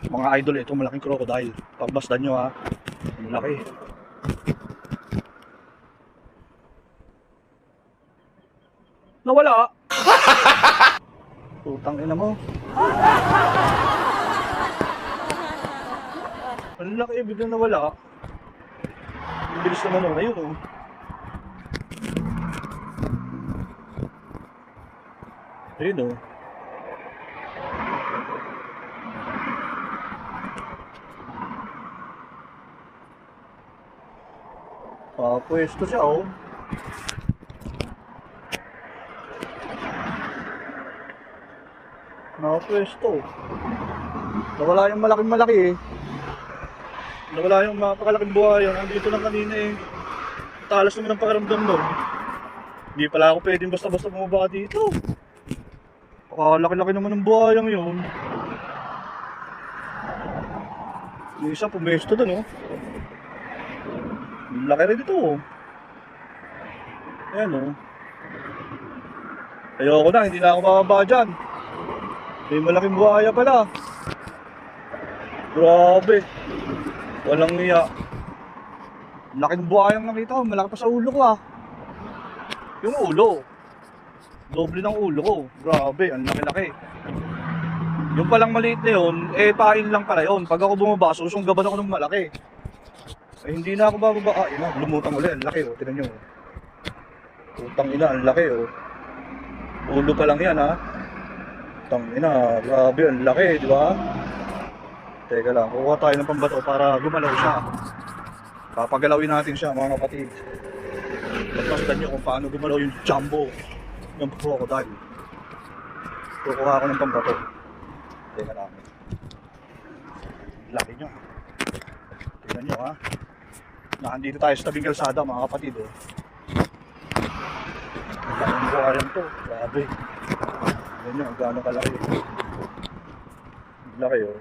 Mga idol, ito malaking crocodile. Pagmasdan nyo ha. Ang laki. Nawala. Putang ina mo. Ang laki, biglang nawala. Ang bilis naman nun. Ayun oh. Ayun oh. Pwesto siya oh. Nakapwesto. Nawala yung malaking malaki eh. Nawala yung napakalaking buhayan. Andito lang kanina eh. Talas naman ang pakiramdam nun. Hindi pala ako pwedeng basta-basta bumaba dito. Laki-laki naman ng buhayang yun. Yung isa pumesto dun oh. Laki rin dito oh. Ayan oh. Ayoko na, hindi na ako bababa dyan. May malaking buhaya pala. Grabe. Walang niya. Laking buhayang nakita ko, malaki pa sa ulo ko ah. Yung ulo. Doble ng ulo ko. Grabe, ang laki-laki. Yung palang maliit na yun, eh pain lang pala yun. Pag ako bumaba, susunggaban ako ng malaki. Eh hindi na ako bababa. Ah, ina, lumutang ulit. Ang laki oh, tinan nyo. Utang ina, ang laki oh. Ulo pa lang yan ha. Utang ina, grabe, ang laki, di ba? Teka lang, kukuha tayo ng pambato para gumalaw siya. Papagalawin natin siya mga kapatid. Pagpasdan nyo kung paano gumalaw yung jumbo ng crocodile. Kukuha ako ng pambato. Teka lang. Laki nyo. Tingnan nyo ha. Nandito tayo sa tabing kalsada mga kapatid oh. Laking buhayan to. Grabe. Tingnan nyo kung gaano kalaki. Laki oh.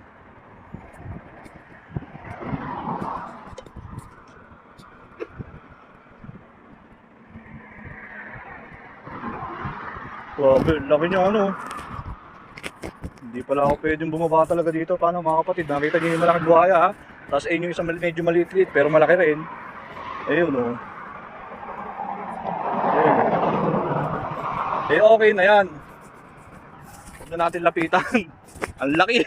Grabe, laki niya ano. Hindi pala ako pwedeng bumaba talaga dito. Paano mga kapatid? Nakita niyo yung malaking buhaya ha. Tapos ayun yung isang medyo maliit-liit pero malaki rin. Ayun oh. Ayun. Eh okay na yan. Huwag na natin lapitan. Ang laki.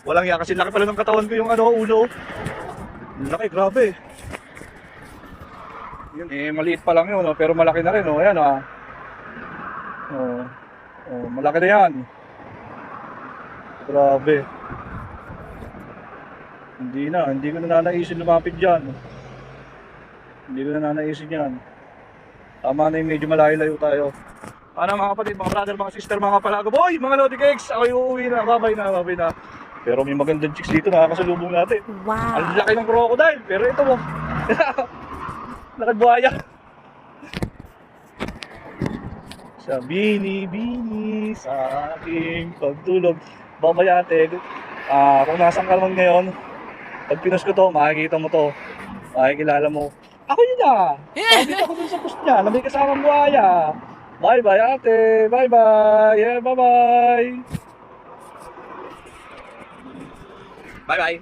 Walang yan kasi laki pala ng katawan ko yung ano, ulo. Ang laki, grabe. Yun eh, maliit pa lang yun oh, pero malaki na rin oh. Ayan ah. Oh, malaki na yan. Grabe. Hindi ko na nanaisin lumapit dyan. Hindi ko na nanaisin yan. Tama na yung medyo malayo-layo tayo. Ano mga kapatid, mga brother, mga sister, mga palago, boy, mga lodi cakes, ako yung uuwi na, babay na. Pero may magandang chicks dito, nakakasalubong natin. Wow. Ang laki ng crocodile, pero ito mo. Nakadbuhaya. Sa bini sa aking pagtulog. Babaya ate, kung nasan ka naman ngayon, pag pinost ko to, makikita mo to. Makikilala mo. Ako yun ah. Nakikita ko dun sa post niya, na may kasamang buhaya. Bye bye ate, bye bye. Yeah, bye bye. Bye bye.